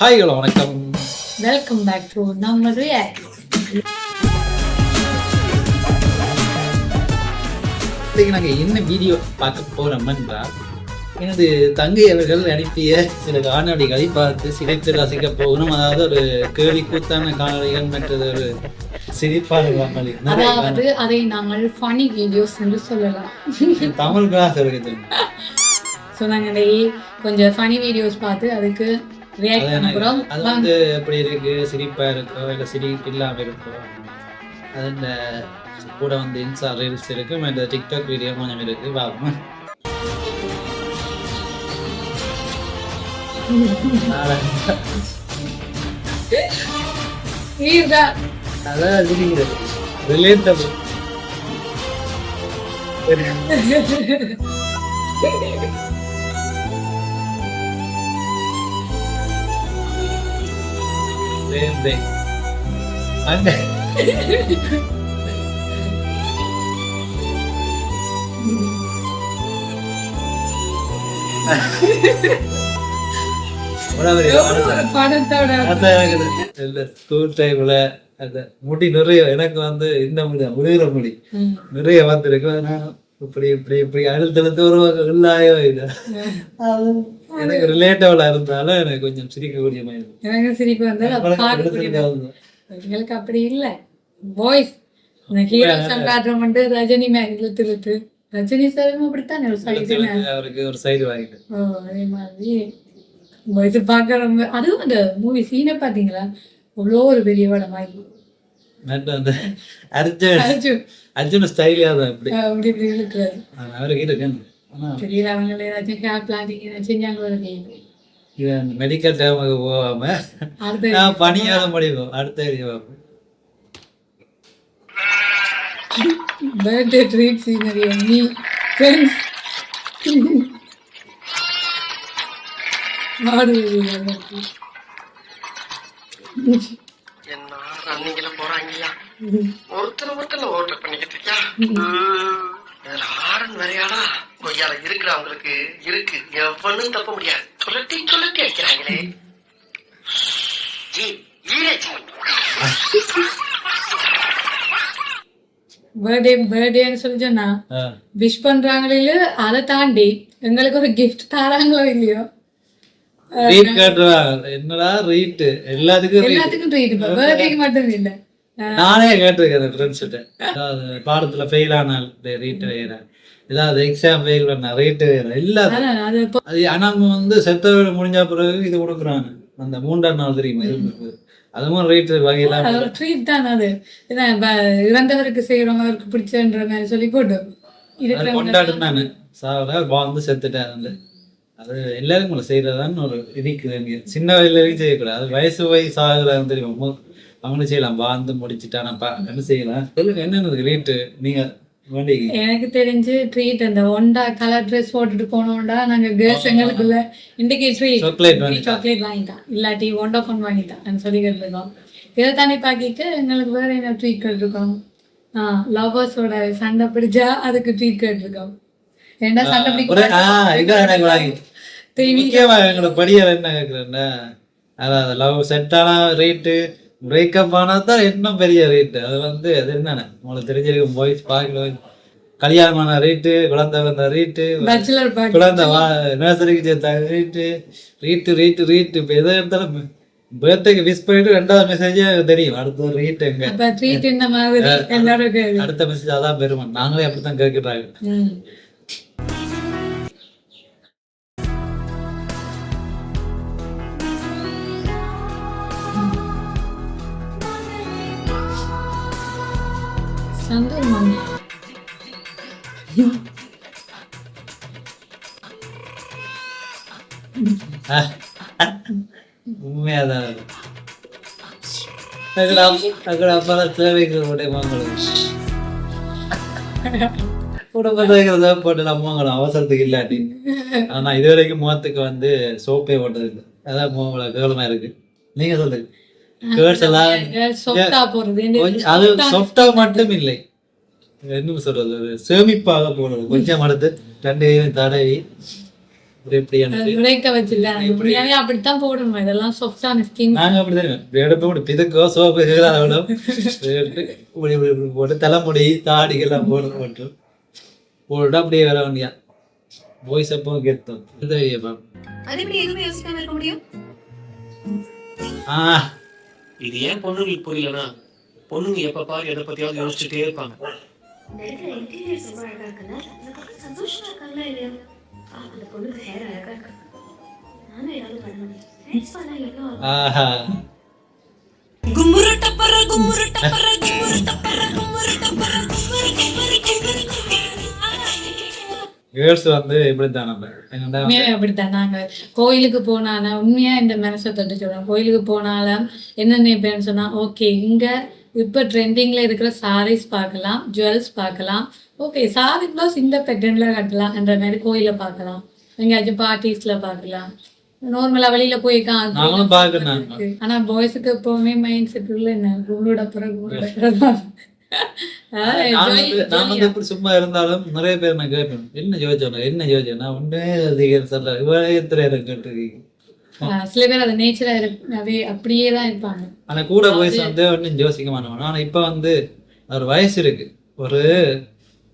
Hi hello வணக்கம், welcome back to நம்ம react. இன்னைக்கு நாங்கள் என்ன வீடியோ பார்க்க போறோம்னா, எனது தங்கை அவர்கள் அனுப்பிய சில காணொலிகளை பார்த்து சிரித்து ரசிக்க போகணும். அதாவது ஒரு கேள்வி கூத்தான காணொலிகள், மற்றது ஒரு சிரிப்பான காணொலி. அதாவது அதை நாங்கள் ஃபனி வீடியோஸ் என்று சொல்லலாம். தமிழ் கிளாஸ் இருக்குது. ஸோ நாங்கள் கொஞ்சம் ஃபனி வீடியோஸ் பார்த்து அதுக்கு ரியாக்ட் பண்ண போகிறோம். அது வந்து எப்படி இருக்கு, சிரிப்பா இருக்கோ இல்லை சிரிப்பு இல்லாமல் இருக்கோ, அதில் கூட வந்து இன்ஸ்டா ரீல்ஸ் இருக்கு, இந்த டிக்டாக் வீடியோ கொஞ்சம் இருக்கு. பார்ப்போம். அதான் சிரிக்கிறது ரிலேட்டபிள். முடி நிறைய எனக்கு வந்து இந்த முடி உழுகிற முடி நிறைய வந்துருக்கு. இப்படி இப்படி இப்படி அடுத்தடுத்து ஒரு இல்லாயோ இல்லை, எனக்கு ரிலேட்டபிளா இருந்தாலும் எனக்கு கொஞ்சம் சிரிக்கக்கூடிய மாதிரி. எனக்கு சிரிப்பு வந்து எங்களுக்கு அப்படி இல்லை. வாய்ஸ் ஹீரோ சங்காட்டம் வந்து ரஜினி மேல இழுத்து ரஜினி சாரும் அப்படித்தான் அவருக்கு ஒரு சைடு வாங்கிட்டு அதே மாதிரி வாய்ஸ் பார்க்க ரொம்ப. அதுவும் அந்த மூவி சீனை பார்த்தீங்களா, அவ்வளோ ஒரு பெரிய படம் ஆகி அர்ஜுன் ஸ்டைலியா தான் இப்படி அப்படி இப்படி இருக்கிறாரு. அவருக்கு இருக்கு தெரியல, அவங்கள ஏதாச்சும் கேப் பிளானிங் செஞ்சாங்களோ தெரியல. மெடிக்கல் டைமுக்கு போகாம பணியாத முடியும். அடுத்த birthday treat scenery me friends மாடு என்ன ரன்னிங்ல போறாங்கயா, ஒருத்தர் ஓட்டர் பண்ணிக்கிட்டு இருக்கியா, இதுல ஆரன் வரையாடா கொய்யால இருக்கிறவங்களுக்கு இருக்கு, எவனும் தப்ப முடியாது. சொல்லட்டி அடிக்கிறாங்களே. ஜி பர்த்டேன்னு சொல்லி சொன்னா விஷ் பண்றாங்களே, அதை தாண்டி எங்களுக்கு ஒரு கிஃப்ட் தராங்களோ இல்லையோ, என்னடா ரீட் எல்லாத்துக்கும் ட்ரீட். பர்த்டேக்கு மட்டும் இல்ல, நானே கேட்டிருக்கேன் ஃப்ரெண்ட்ஸ்கிட்ட. பாடத்துல ஃபெயில் ஆனால் ரீட் வேற, ஏதாவது எக்ஸாம் ஃபெயில் பண்ண ரீட் வேற எல்லாத்துக்கும். அது ஆனா வந்து செத்த வீடு முடிஞ்ச பிறகு இது கொடுக்குறாங்க அந்த 3ஆம் நாள் தெரியுமா, அதுவும் ரீட் வகையெல்லாம் ட்ரீட் தான். அது இறந்தவருக்கு செய்யறவங்களுக்கு பிடிச்சன்ற மாதிரி சொல்லி போட்டு கொண்டாடுனானு சாவ வாழ்ந்து செத்துட்டேன். அது எல்லாருக்கும் செய்யறதான்னு ஒரு இதுக்கு சின்ன வயசுல வரைக்கும் செய்யக்கூடாது. அது வயசு ஆகுறாங்க தெரியுமா, அவங்களும் செய்யலாம். வாழ்ந்து முடிச்சுட்டானப்பா என்ன செய்யலாம். சொல்லுங்க என்னன்னு ரீட்டு நீங்க எனக்கு தெரிஞ்சு ட்ரீட் அந்த ஒண்டா கலர் ட்ரெஸ் போட்டுட்டு போனோம்டா நாங்க கேர்ள்ஸ் எங்களுக்குள்ள இன்றைக்கு சாக்லேட் வாங்கிட்டான், இல்லாட்டி ஒண்டா கொண்டு வாங்கிட்டான் சொல்லிக்கிட்டு இருக்கோம். இதை தானே பாக்கிட்டு எங்களுக்கு வேற என்ன ட்ரீட் கேட்டிருக்கோம். லவ்வர்ஸோட சண்டை பிடிச்சா அதுக்கு ட்ரீட் கேட்டிருக்கோம். ஏன்னா சண்டை படியார் என்ன கேக்குறேன்னா, அதாவது லவ் செட் ஆனா ரேட்டு, பிரேக்கப் ஆனாதான் இன்னும் பெரிய ரேட்டு. அது வந்து அது என்னன்னு உங்களுக்கு தெரிஞ்சிருக்கும். பாய்ஸ் பார்க்கல, கல்யாணமான ரேட்டு, குழந்தை வந்த ரேட்டு, குழந்தை நர்சரிக்கு சேர்த்த ரேட்டு, ரேட்டு இப்போ எதை எடுத்தாலும் பர்த்டேக்கு விஷ் பண்ணிட்டு 2வது மெசேஜ் தெரியும் அடுத்த ரேட் எங்க, அடுத்த மெசேஜ் அதான் பெருமை. நாங்களே அப்படித்தான் கேட்கிறாங்க. உண்மையாதான் தேவைக்கு போட்டு அம்மாங்களும் அவசரத்துக்கு இல்லாட்டி. ஆனா இது வரைக்கும் முகத்துக்கு வந்து சோப்பே போட்டது இல்லை. அதான் முகங்கள கேவலமா இருக்கு. நீங்க சொல்லுங்க. அது சொஃப்டா மட்டும் இல்லை, என்ன சொல்றது, சேமிப்பாக போனது. கொஞ்சம் அடுத்து 2 கையும் தடவி இப்படி பிரேக்க வச்சுல உண்மையாவே அப்படித்தான் போடணும். இதெல்லாம் சொஃப்டான ஸ்கின். நாங்க அப்படிதான் எடுப்பு இப்படி பிதுக்கோ சோப்பு இப்படி போட்டு தலைமுடி தாடிக்கெல்லாம் போட்டு போட்டு அப்படியே வர வேண்டியா வாய்ஸ் அப்போ கேட்டோம். இந்த வீடியோ இது ஏன் பொண்ணுங்களுக்கு புரியலன்னா, பொண்ணுங்க எப்ப பாரு எதை பத்தியாவது யோசிச்சுட்டே இருப்பாங்க. கேர்ள்ஸ் வந்து இப்படித்தான் அப்படித்தான். நாங்க கோயிலுக்கு போனால உண்மையா இந்த மனசை தொட்டு சொல்றோம். கோயிலுக்கு போனாலும் என்ன நினைப்பேன்னு சொன்னா, ஓகே இங்க இப்ப ட்ரெண்டிங்ல இருக்கிற சாரீஸ் பார்க்கலாம், ஜுவல்ஸ் பார்க்கலாம், ஓகே சாரி பிளஸ் இந்த பேட்டர்ன்ல கட்டலாம் என்ற மாதிரி கோயில பார்க்கலாம், எங்கேயாச்சும் பார்ட்டிஸ்ல பார்க்கலாம், நார்மலா வெளியில போய் ஆனா பாய்ஸுக்கு எப்பவுமே மைண்ட் செட் உள்ள என்ன கும்பிட பிறகு சும்மா இருந்தாலும் நிறைய பேர் நான் கேட்பேன், என்ன யோசிச்சோன்னா ஒன்றே அதிகம் சொல்ல இவ்வளவு கேட்டுருக்கீங்க. சில பேர் அது நேச்சரா இருக்கு அப்படியே தான் இருப்பாங்க. ஆனா கூட வயசு வந்து ஒன்னும் யோசிக்க மாட்டோம். ஆனா இப்ப வந்து ஒரு வயசு இருக்கு, ஒரு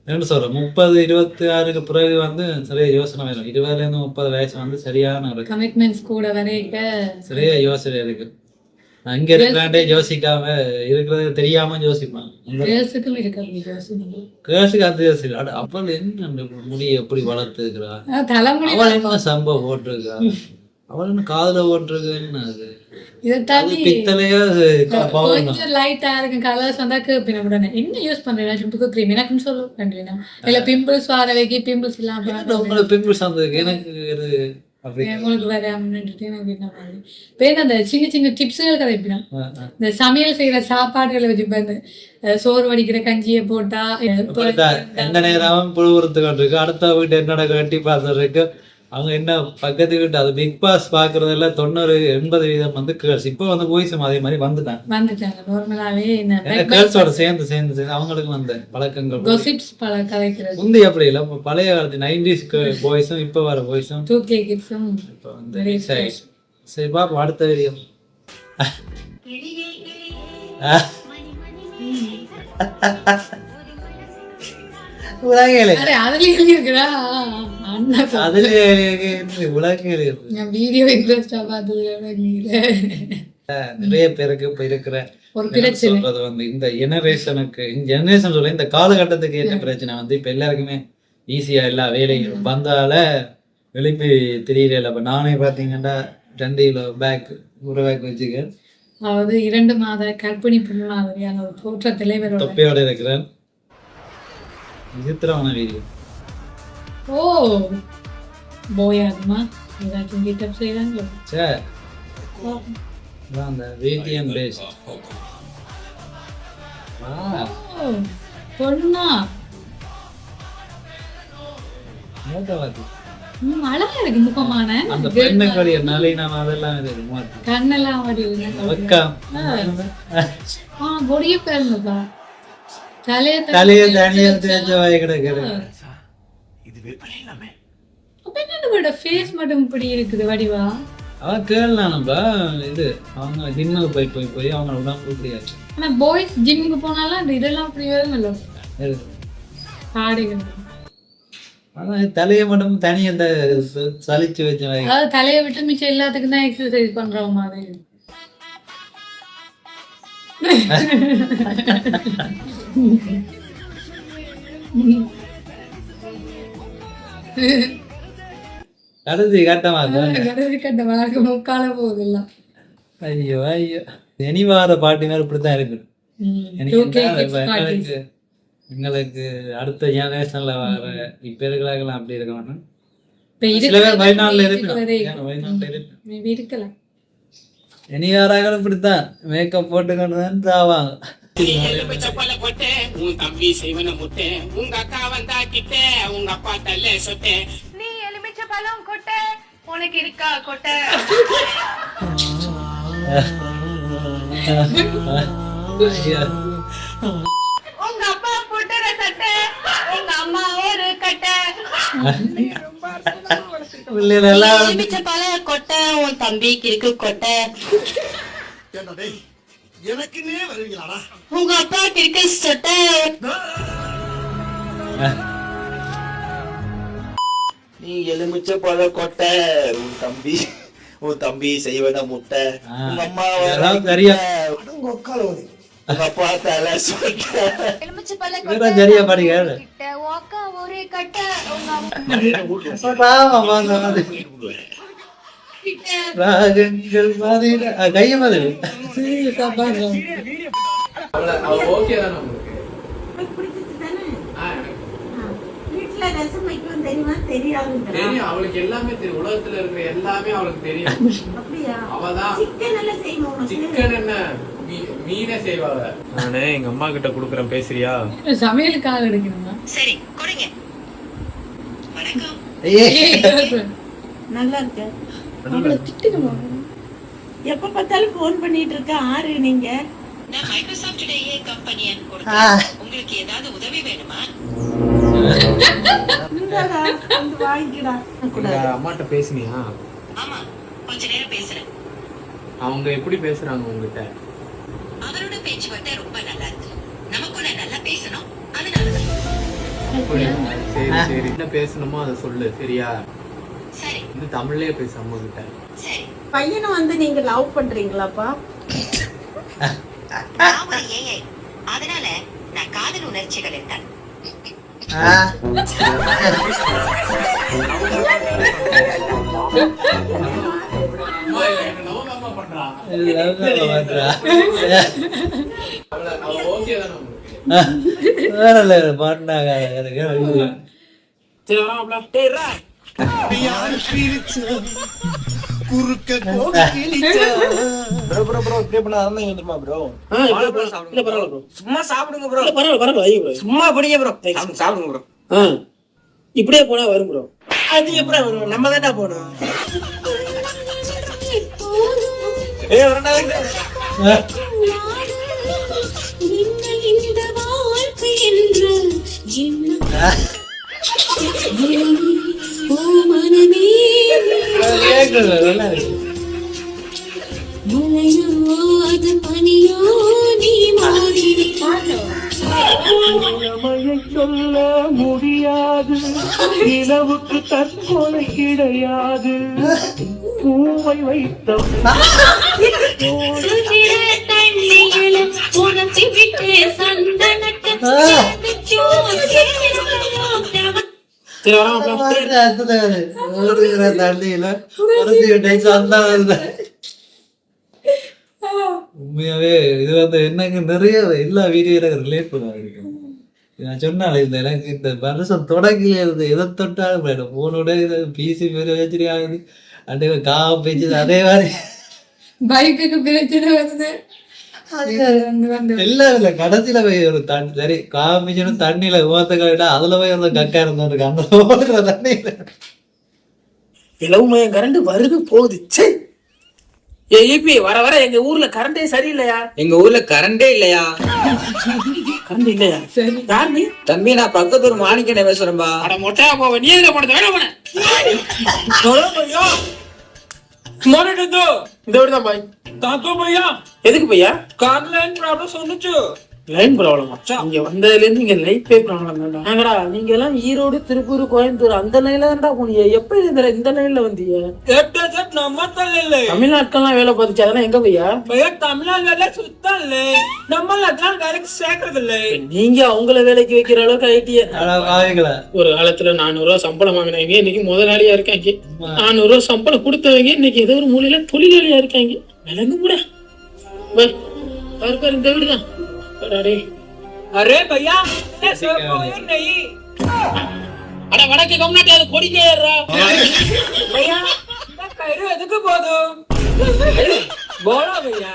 என்ன சொல்றேன் 30-26க்கு பிறகு வந்து சரியா யோசனை வரும். 20-30 வயசு வந்து சரியான ஒரு கமிட்மெண்ட்ஸ் கூட வரைக்க சரியா யோசனை இருக்கு. அங்க இருக்கிறாண்டே யோசிக்காம இருக்கிறது தெரியாம யோசிப்பாங்க. கேர்ள்ஸுக்கு அந்த யோசிக்க அப்புறம் என்ன முடியை எப்படி வளர்த்துருக்கிறா, அவள் என்ன சம்பவம் போட்டிருக்கா, அவள் என்ன காதுல போட்டிருக்குன்னு அது பித்தளையா லைட்டா இருக்கு கலர்ஸ் வந்தா என்ன யூஸ் பண்றேன் கிரீம் எனக்கு சொல்லுவேன் இல்ல பிம்பிள்ஸ் வர வைக்க பிம்பிள்ஸ் இல்லாம பிம்பிள்ஸ் வந்ததுக்கு எனக்கு உங்களுக்கு வேற அந்த சின்ன சின்ன டிப்ஸுகள் கதைப்பினான். இந்த சமையல் செய்யற சாப்பாடுகளை வச்சு சோறு வடிக்கிற கஞ்சியை போட்டா எந்த நேரம் புழுவுறுத்து கொண்டிருக்கு, அடுத்த வீட்டு என்னோட கட்டி பார்த்துருக்கு. அவங்க என்ன பக்கத்து வீட்டு அது பிக் பாஸ் பாக்குறதுல 90-80% வந்து கேர்ள்ஸ். இப்போ வந்து பாய்ஸும் அதே மாதிரி வந்துட்டாங்க. நார்மலாவே கேர்ள்ஸோட சேர்ந்து அவங்களுக்கு வந்த பழக்கங்கள் முந்தைய அப்படி இல்ல. பழைய காலத்து 90s பாய்ஸும் இப்ப வர பாய்ஸும் 2K கிட்ஸும் இப்ப வந்து சரி பாப்போம் அடுத்த வீடியோ. நிறைய பேருக்கு இப்ப இருக்கிற சொல்றது வந்து இந்த ஜெனரேஷனுக்கு இந்த காலகட்டத்துக்கு ஏற்ற பிரச்சனை வந்து இப்ப எல்லாருக்குமே ஈஸியா எல்லா வேலையும் வந்தால எழுப்பி தெரியல. இப்ப நானே பாத்தீங்கன்னா 2 கிலோ பேக் ஒரு பேக் வச்சுக்கேன். அதாவது 2 மாத கற்பிணி பெண் மாதிரியான ஒரு தோற்ற தலைவர் தொப்பையோட இருக்கிறேன். விசித்திரமான வீடியோ. ஓ போயாகுமா ஏதாச்சும் கிட்டப் செய்யறாங்க சார். அந்த வேட்டியன் பேஸ் பொண்ணா மூட்டவாதி அழகா இருக்கு முகமான அந்த பெண்ணுடைய நளினம் அதெல்லாம் இருக்கு. கண்ணெல்லாம் பொடிய பேருங்கப்பா தலைய தனியா தேஞ்ச வாய் கிடக்குது. ஃபேஸ் மட்டும் இப்படி இருக்குது வடிவா. அவன் கேள்னானப்பா இது அவங்க ஜிம்முக்கு போய் அவங்க உடம்பு இப்படியாச்சு. ஆனா பாய்ஸ் ஜிம்முக்கு போனாலும் இதெல்லாம் அப்படி வரும்ல ஆடைகள். அதான் தலையை மட்டும் தனியா இந்த சலிச்சு வச்ச வாய். அதாவது தலையை விட்டு மிச்சம் எல்லாத்துக்கும் தான் எக்ஸசைஸ் பண்றோம் மாதிரி. கடைசி கட்டமா முக்கால போகுதுல்ல. ஐயோ இனிவாத பாட்டினர் இப்படித்தான் இருக்கு. எங்களுக்கு அடுத்த ஜெனரேஷன்ல வர இப்ப இருக்கிறாங்களாம் அப்படி இருக்க மாட்டோம். சில பேர் வயநாடுல இருக்கலாம். இனி யாராக இப்படித்தான் மேக்கப் போட்டுக்கொண்டு தான் தாவாங்க. உன் தம்பி செய்வன முட்டை உங்க அக்கா வந்தா கிட்டே உங்க அப்பா தல்ல சொட்டே நீ எலுமிச்சை பழம் கொட்டை உனக்கு இருக்கா கொட்டை. உங்க அப்பா போட்டுற சட்டை உங்க அம்மா ஒரு கட்டை பிள்ளைகள் எல்லாம் எலுமிச்சை பழ கொட்டை உன் தம்பிக்கு இருக்கு கொட்டை. ஏண்டா டேய், எனக்குன்னே வருவீங்களாடா? உங்க அப்பாவுக்கு இருக்கு சொட்டை. நீ எலுமிச்சை பழ கொட்டை, உன் தம்பி செய்வன முட்டை, உங்க அம்மா இதெல்லாம் சரியா உங்க அப்பா தலை சொட்டை. எலுமிச்சை பழ இதெல்லாம் சரியா பாடுங்க. கிட்ட ஓக்கா ஒரே கட்டை உங்க ராகங்கள் மாதிரி கைய மாதிரி ஓகே தானே தெரியும். அவளுக்கு எல்லாமே தெரியும். உலகத்துல இருக்கிற எல்லாமே அவளுக்கு தெரியும். அவதான் சிக்கன் என்ன மீனே செய்வாங்க. நானே எங்க அம்மா கிட்ட குடுக்குறேன், பேசுறியா? சமையலுக்காக எடுக்கணுமா? சரி கொடுங்க. வணக்கம். நல்லா இருக்க. அவளை திட்டுமா? எப்ப பார்த்தாலும் போன் பண்ணிட்டு இருக்க. ஆறு நீங்க? நான் மைக்ரோசாஃப்ட் ஏஐ கம்பெனியன் கொடுத்தேன். உங்களுக்கு ஏதாவது உதவி வேணுமா? இந்தாடா, வந்து வாங்கிடா. அம்மாட்ட பேசுனியா? ஆமா, கொஞ்ச நேரம் பேசுறேன். அவங்க எப்படி பேசுறாங்க உங்ககிட்ட? அவரோட பேச்சு வந்து ரொம்ப நல்லா இருக்கு. நமக்குள்ள நல்லா பேசணும். அதனாலதான். சரி சரி, என்ன பேசணுமோ அதை சொல்லு, சரியா? சரி இந்த தமிழ்லயே பேசு அம்மா கிட்ட. சரி. பையனை வந்து நீங்க லவ் பண்றீங்களாப்பா? நான் ஒரு ஏஐ, அதனால நான் காதல் உணர்ச்சிகள் என்றான். பாடினாங்க. குறுக்க சும்மா சாப்பிடுங்க ப்ரோ. சும்மா படிங்க ப்ரோ. சாப்பிடுங்க ப்ரோ. இப்படியே போனா வரும் ப்ரோ. அது எப்படி வரும்? நம்ம தான்டா போனோம். சொல்ல முடியாது, நிலவுக்கு தற்கொலை கிடையாது, பூவை வைத்த உண்மையாவே இது வந்து எனக்கு நிறைய எல்லா வீடியோ ரிலேட் பண்ண நான் சொன்னால இந்த எனக்கு இந்த வருஷம் தொடங்கி இருந்து எதை தொட்டாலும் போயிடும். போனோட பிசி பேர் வச்சுட்டு ஆகுது, அண்டே காவ பேச்சு அதே மாதிரி பைக்குக்கு பிரச்சனை வருது. எல்லாம் இல்ல. கடைசியில போய் ஒரு தண்ணி சரி காமிச்சனும் தண்ணியில ஊத்த கவிட்டா அதுல போய் ஒரு கக்கா இருந்தோம். அந்த ஓடுற தண்ணியில இலவு மயம் கரண்ட் வருது போகுது. வர வர எங்க ஊர்ல கரண்டே சரியில்லையா? எங்க ஊர்ல கரண்டே இல்லையா? கரண்ட் இல்லையா? சரி யார் நீ? தம்பி நான் பக்கத்து ஒரு மாணிக்கனை பேசுறேன்பா. அட மொட்டையா போவ, நீ எதுல போனது? வேணா போன இந்த விடுதான் பாய். தாக்கோ பையா. எதுக்கு பையா? கார் லைன் ப்ராப்ளம் சொன்னுச்சு. லைன் ப்ராப்ளம் இங்க வந்ததுல இருந்து இங்க லைஃபே ப்ராப்ளம் தான்டா. நீங்க எல்லாம் ஈரோடு, திருப்பூர், கோயம்புத்தூர் அந்த லைன்ல தான்டா போனீங்க. எப்ப இந்த லைன்ல வந்தீங்க? நம்ம தமிழ்நாட்டுக்கெல்லாம் வேலை பார்த்துச்சு. அதெல்லாம் எங்க பையா? தமிழ்நாடு வேலை சுத்தம் இல்ல, நம்ம டைரக்ட் சேர்க்கறது இல்ல. நீங்க அவங்கள வேலைக்கு வைக்கிற அளவுக்கு ஐடியா. ஒரு காலத்துல 400 ரூபாய் சம்பளம் வாங்கினவங்க இன்னைக்கு முதலாளியா இருக்காங்க. 400 ரூபாய் சம்பளம் கொடுத்தவங்க இன்னைக்கு ஏதோ ஒரு மூலையில தொழிலாளியா இருக்காங்க. விலங்கு கூட இந்த வீடுதான். அரே பையா नहीं அட வடக்கு கம்னாட்டி அது கொடிக்கே ஏறா பையா. இந்த கயிறு எதுக்கு போதும்? போடா பையா.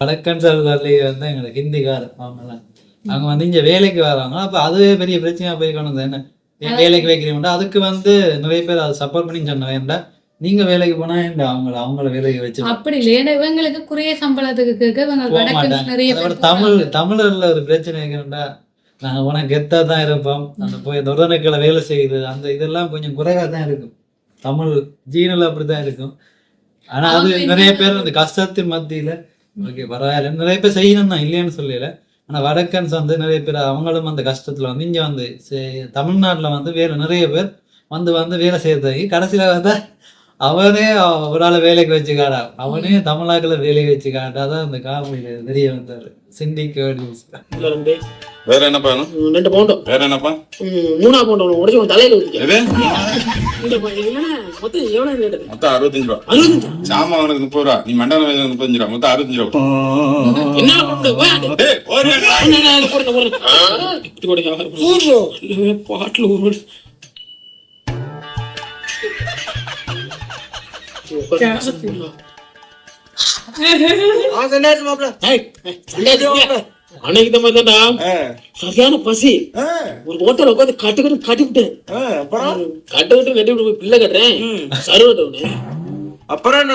வடக்கன் சார்லி வந்து எங்களுக்கு ஹிந்திக்காரர் அவங்கலாம் அவங்க வந்து இங்க வேலைக்கு வராங்க. அப்ப அதுவே பெரிய பிரச்சனையா போய் கொண்டு என்ன வேலைக்கு வைக்கிறீங்க. அதுக்கு வந்து நிறைய பேர் அதை சப்போர்ட் பண்ணி சொன்ன வேண்டாம். நீங்க வேலைக்கு போனா இந்த அவங்கள வேலைக்கு வச்சு அப்படி இல்லையா இவங்களுக்கு குறைய சம்பளத்துக்கு கேட்க இவங்க போக வடக்கு மாட்டாங்க. நிறைய அதை விட பேர் தமிழர்ல ஒரு பிரச்சனை இருக்குன்னா நாங்க உனக்கு கெத்தா தான் இருப்போம். அந்த போய் தொடர்நிலை வேலை செய்யுது அந்த இதெல்லாம் கொஞ்சம் குறைவா தான் இருக்கும். தமிழ் ஜீனில் அப்படிதான் இருக்கும். ஆனா அது நிறைய பேர் அந்த கஷ்டத்தின் மத்தியில ஓகே பரவாயில்ல நிறைய பேர் செய்யணும் தான் இல்லைன்னு சொல்லல. ஆனா வடக்கன்ஸ் வந்து நிறைய பேர் அவங்களும் அந்த கஷ்டத்துல வந்து இங்க வந்து தமிழ்நாட்டுல வந்து வேற நிறைய பேர் வந்து வேலை செய்யறதாகி கடைசியில வந்து அவனே ஒரு ஆளை வேலைக்கு வச்சுக்காடா அவனே தமிழ்நாட்டுல வேலைக்கு வச்சுக்காட்டாதான் அந்த காமெடியில தெரிய வந்தாரு. சிண்டிக்கு வேற என்னப்பா வேணும்? 2 பவுண்டும் வேற என்னப்பா? 3 பவுண்ட் உடச்சு உன் தலையில ஊத்திக்க. எது? மொத்தம் எவ்வளவு ரேட்? மொத்தம் 65 ரூபா. 65? சாமான் உனக்கு 30 ரூபா. நீ மண்டலம் 35 ரூபா. மொத்தம் 65 ரூபா. என்ன பண்ணு? டேய், ஒரு பாட்டுல ஒரு அன்னைக்கு இந்த மாதிரி தான்டா சரியான பசி ஒரு ஹோட்டல் உட்காந்து கட்டி விட்டேன். கட்டி விட்டு போய் பிள்ளை கட்டுறேன் சருவட்டவனு. அப்புறம் என்ன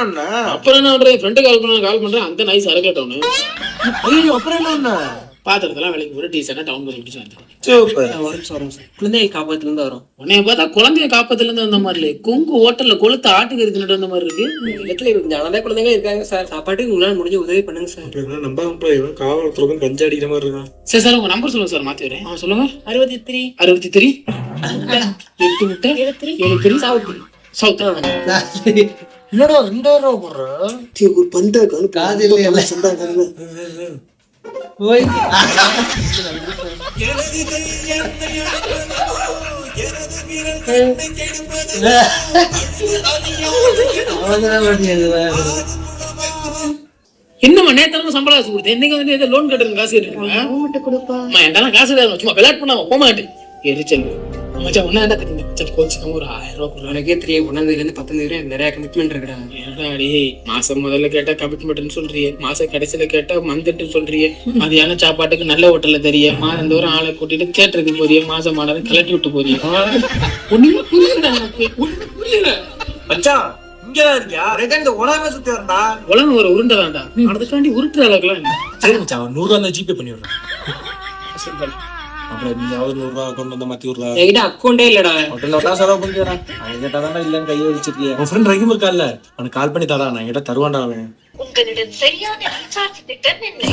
அப்புறம் என்ன பண்றேன் ஃப்ரெண்டு கால் பண்றேன் அந்த நாய் சரக்கட்டவனு. அப்புறம் என்ன பாத்திரத்தெல்லாம் வேலைக்கு போய் டீசெண்டா டவுன் போய் முடிச்சு வந்துட்டேன். குழந்தைய காப்பாத்துல இருந்து வரும். உன்னைய பார்த்தா குழந்தைய காப்பத்துல இருந்து வந்த மாதிரி இல்லை. குங்கு ஹோட்டல்ல கொளுத்து ஆட்டுக்கறி தின்னுட்டு வந்த மாதிரி இருக்கு. இடத்துல இருக்கு அனதே குழந்தைங்க இருக்காங்க சார். சாப்பாட்டுக்கு உங்களால முடிஞ்ச உதவி பண்ணுங்க சார். நம்ப காவல்துறைக்கும் கஞ்சா அடிக்கிற மாதிரி இருக்கான். சரி சார் உங்க நம்பர் சொல்லுங்க சார் மாத்தி வரேன். சொல்லுங்க 63 63 8 முட்டை 73 சவுத். என்னடா 2000 ரூபா போடுற ஒரு பந்த காதில் போய் இன்னும் நேரத்துல சம்பளம் காசு கொடுத்தேன். இன்னைக்கு வந்து ஏதோ லோன் கட்டுறது காசு கேட்டுருக்கேன். என்கிட்ட காசு கிடையாது. சும்மா விளையாட்டு பண்ணாம போக மாட்டேன். எரிச்சல் மச்சான் ஒன்னா என்ன தெரியும் மச்சான் கோச்சுனா ஒரு 1000 ரூபா கொடுங்க. எனக்கே தெரியும் 1 இருந்து 10 வரைக்கும் நிறைய கமிட்மெண்ட் இருக்குடா. ஏடாடி மாசம் முதல்ல கேட்டா கமிட்மெண்ட்னு சொல்றியே, மாசம் கடைசியில கேட்டா மந்த்ட்டு சொல்றியே, மதியான சாப்பாட்டுக்கு நல்ல ஹோட்டல்ல தெரிய மாதந்தோறும் ஆளை கூட்டிட்டு தியேட்டருக்கு போறிய, மாசம் மாடல கிளட்டி விட்டு போறிய. ஒண்ணுமே புரியல எனக்கு. ஒண்ணுமே புரியல மச்சான். இங்கதான் இருக்கியா? இந்த உலகமே சுத்தி வரண்டா. உலகம் ஒரு உருண்டதாண்டா. அதுக்காண்டி உருட்டுற அளவுக்குலாம் சரி மச்சான் 100 ரூபா ஜிபே பண்ணி விடுறேன். அப்புறம் நீயாவது 100 ரூபா அக்கௌண்ட் வந்தா மாத்தி விடுறா. என்கிட்ட அக்கௌண்டே இல்லடா. ஹோட்டல்ல செலவு பண்ணிக்கிறேன். அவன் கேட்டாதான் இல்லன்னு கையை வச்சிருக்கிய. உன் ஃப்ரெண்ட் ரஹீம் இருக்கான்ல அவனுக்கு கால் பண்ணி தாடா. நான் கிட்ட தருவான்டா அவன். உங்களிடம் சரியான ரீசார்ஜ் திட்டம் இல்லை.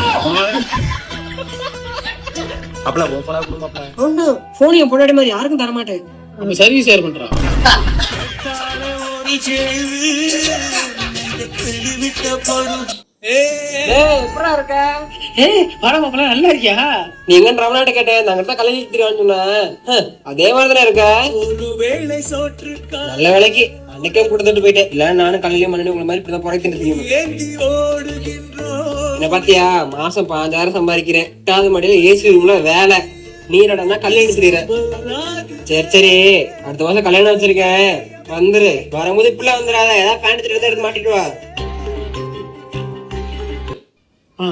அப்பல ஓபனா கொடுமாப்ல. ஒண்ணு போன் என் பொண்டாட்டி மாதிரி யாருக்கும் தர மாட்டேன். நம்ம சர்வீஸ் ஷேர் பண்றா. எப்படா இருக்க? பரவாயில்ல நல்லா இருக்கியா? நீ எங்க ரமணாட்ட கேட்டேன். நாங்க தான் கல்யாணம் தெரியான்னு சொன்னேன். அதே மாதிரிதானே இருக்க. நல்ல வேலைக்கு அன்னைக்கே கொடுத்துட்டு போயிட்டேன். இல்ல நானும் கல்யாணம் பண்ணி உங்களை மாதிரி இப்படிதான் புறை தின்னு தெரியும். என்ன பாத்தியா மாசம் 5000 சம்பாதிக்கிறேன். 8வது மாடியில ஏசி ரூம்ல வேலை. நீ என்னடா கல்யாணம் தெரியுற. சரி அடுத்த மாசம் கல்யாணம் வச்சிருக்கேன் வந்துரு. வரும்போது இப்படிலாம் வந்துடாத. ஏதாவது பேண்ட் எடுத்து மாட்டிட்டு வா.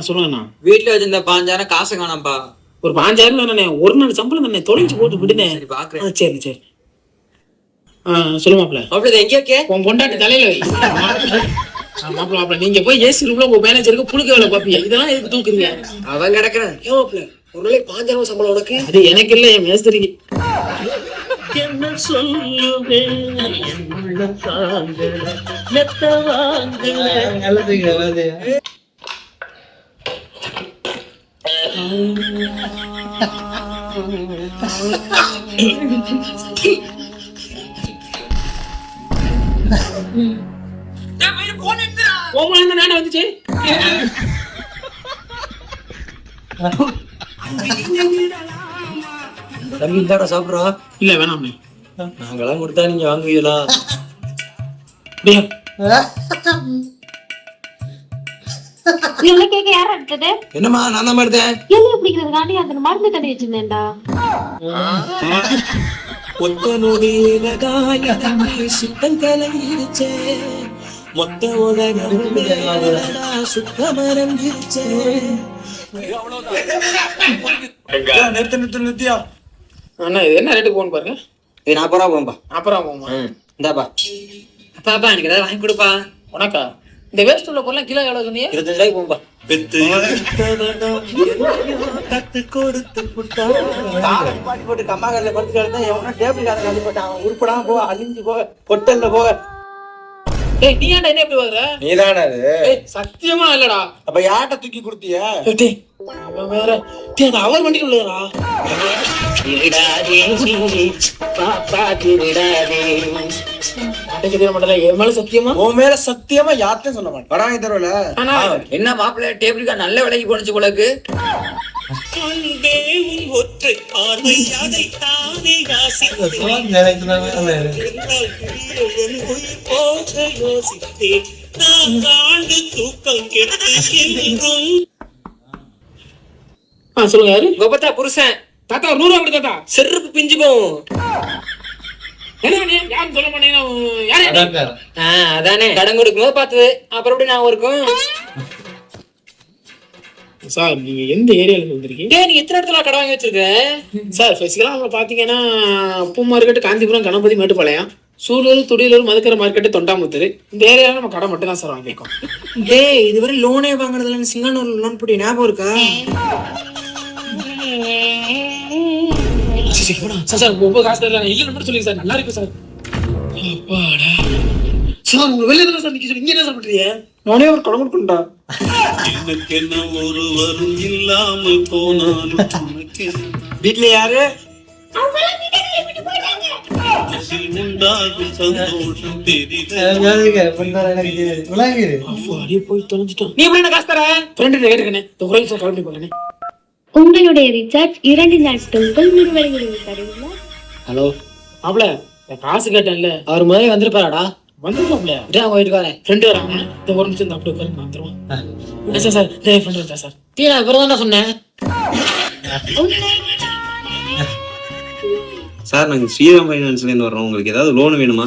சொல்லுங்கண்ணா. வீட்டுல வச்சிருந்த 5000 காசு காணாம்பா. ஒரு 5000 தானே ஒரு நாள் சம்பளம் தானே தொலைஞ்சு போட்டு விடுனே. பாக்குறேன். சரி சொல்லு மாப்பிள்ள. மாப்பிள்ள எங்க இருக்கே? உன் பொண்டாட்டி தலையில வை. மாப்பிள்ள நீங்க போய் ஏசி ரூம்ல உங்க மேனேஜருக்கு புழுக்க வேலை பாப்பீங்க. இதெல்லாம் எதுக்கு தூக்குறீங்க? அவன் கிடக்குறேன். ஏன் மாப்பிள்ள ஒரு நாளைக்கு 5000 சம்பளம் உனக்கு? அது எனக்கு இல்ல என் மேஸ்திரிக்கு. என்ன சொல்லுவேன் என்னுள்ள தாங்கல மெத்த வாங்கல. வந்துச்சு தம்பி இந்தாடா சாப்பிடுறா. இல்ல வேணாம் நாங்கெல்லாம் கொடுத்தா நீங்க வாங்குவீங்களா? கேக்க யார் எடுத்தது? என்னம்மா நான் தான் எடுத்தேன். எலி பிடிக்கிறதுக்காண்டி அந்த மருந்து கடை வச்சிருந்தேன்டா. ஒத்த நொடியில காயமே சுத்தம் கலங்கிருச்சே. மொத்த உலகம் சுத்த மறந்துருச்சே. நிறுத்தியா அண்ணா இது என்ன ரேட்டுக்கு போன் பாருங்க. இது 40 ரூபா போகும்பா. 40 ரூபா போகுமா? இந்தாப்பா பாப்பா எனக்கு ஏதாவது வாங்கி கொடுப்பா. உனக்கா இந்த வேஸ்ட் உள்ள பொருள் கிலோ எவ்வளவு சொன்னீங்க? 25 ரூபாய்க்கு போகும்பா. கத்து கொடுத்து பாட்டி போட்டு கம்மா கல்ல படுத்து கிடந்தா எவனா டேபிள் காரன் அள்ளி போட்டான். அவன் உருப்படாம போக, அழிஞ்சு போக, பொட்டல்ல போக. டேய் நீ ஏன்டா என்ன இப்படி வர்ற? நீதானே அது? ஏய் சத்தியமா இல்லடா. அப்ப யார்ட்ட தூக்கி கொடுத்திய? டேய் அவன் வேற. டேய் அது அவர் வண்டிக்கு உள்ளடா. அடக்கு தெரிய மாட்டல. என் மேல சத்தியமா? உன் மேல சத்தியமா யார்ட்டையும் சொல்ல மாட்டேன். வடாங்க தரல. என்ன மாப்பிள்ளை டேபிளுக்கு நல்ல விலைக்கு போனுச்சு போலக்கு. ஒற்றை பார்வை அதை தானே யோசித்தேன் நான் காண்டு தூக்கம் கெடுத்து. சொல்லுங்க யாரு? கோபத்தா புருஷன். தாத்தா 100 ரூபா கொடு தாத்தா. செருப்பு பிஞ்சு போகும். என்ன நீ யாரும் சொல்ல மாட்டீங்க. யாரு? அதானே கடன் கொடுக்கும்போது பார்த்தது. அப்புறம் எப்படி நான் இருக்கும்? சார் நீங்க எந்த ஏரியால இருந்து வந்திருக்கீங்க? டேய் நீ எத்தனை இடத்துல கடை வாங்கி வச்சிருக்க? சார் பேசிக்கலாம். நம்ம பாத்தீங்கன்னா பூ மார்க்கெட், காந்திபுரம், கணபதி, மேட்டுப்பாளையம், சூலூர், துடியலூர், மதுக்கரை மார்க்கெட், தொண்டாமுத்தூர். இந்த ஏரியால நம்ம கடை மட்டும் தான் சார் வாங்கியிருக்கோம். டேய் இதுவரை லோனே வாங்கினதுல சிங்கானூர்ல லோன் போட்டு ஞாபகம் இருக்கா? சார் ரொம்ப காசு தரலாம். இல்ல மட்டும் சொல்லுங்க சார். நல்லா இருக்கு சார். அப்பாடா சார் உங்க வெளியே தானே சார் நிக்க சொல்லி இங்க என்ன சார் பண்றீங்க? நானே ஒரு கடமை கொண்டா. எனக்கு என்ன ஒருவரும் இல்லாமல் போனாலும் வீட்டுல யாரு? உண்டாகும் சந்தோஷம் அப்படியே போய் தொலைஞ்சிட்டோம். நீ எப்படி என்ன காசு தர? ஃப்ரெண்ட் கேட்டுக்கனே. இந்த ஒரே சார் கிளம்பி போறேனே. உங்களுடைய ரீசார்ஜ் 2 நாட்களுக்குள் நிறைவடைகிறது தருவீங்களா? ஹலோ மாப்ள காசு கேட்டேன்ல. அவர் முதல்ல வந்திருப்பாராடா? வந்துருப்பாப்ல. இதான் போயிட்டு வரேன். ஃப்ரெண்டு வராங்க. இந்த ஒரு நிமிஷம் அப்படி உட்காருங்க வந்துருவான். சார் சார் டேய் ஃப்ரெண்ட் வரேன் சார். டீ நான் இவரை தான் சொன்னேன். சார் நாங்கள் ஸ்ரீராம் ஃபைனான்ஸ்லேருந்து வர்றோம். உங்களுக்கு ஏதாவது லோன் வேணுமா?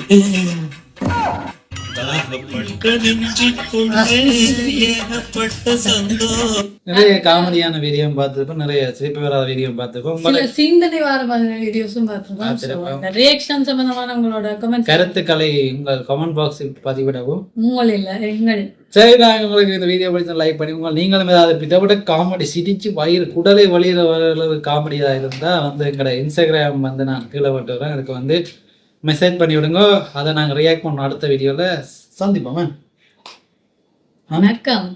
நிறைய காமெடியான வீடியோ பார்த்துருக்கோம், நிறைய சிரிப்பு வராத வீடியோ பார்த்துருக்கோம். சில சிந்தனை வார மாதிரி வீடியோஸும் பார்த்துருக்கோம். ரியாக்ஷன் சம்பந்தமான உங்களோட கமெண்ட் கருத்துக்களை உங்கள் கமெண்ட் பாக்ஸில் பதிவிடவும். உங்கள் இல்ல எங்கள். சரி, நாங்கள் உங்களுக்கு இந்த வீடியோ பிடிச்ச லைக் பண்ணி நீங்களும் ஏதாவது இதை விட காமெடி சிரிச்சு வயிறு குடலை வழியிற அளவு காமெடியாக இருந்தால் வந்து எங்களோட இன்ஸ்டாகிராம் வந்து நான் கீழே விட்டு வரேன். எனக்கு வந்து மெசேஜ் பண்ணி விடுங்க. அதை நாங்கள் ரியாக்ட் பண்ணோம். அடுத்த வீடியோவில் சந்திப்போம். வணக்கம்.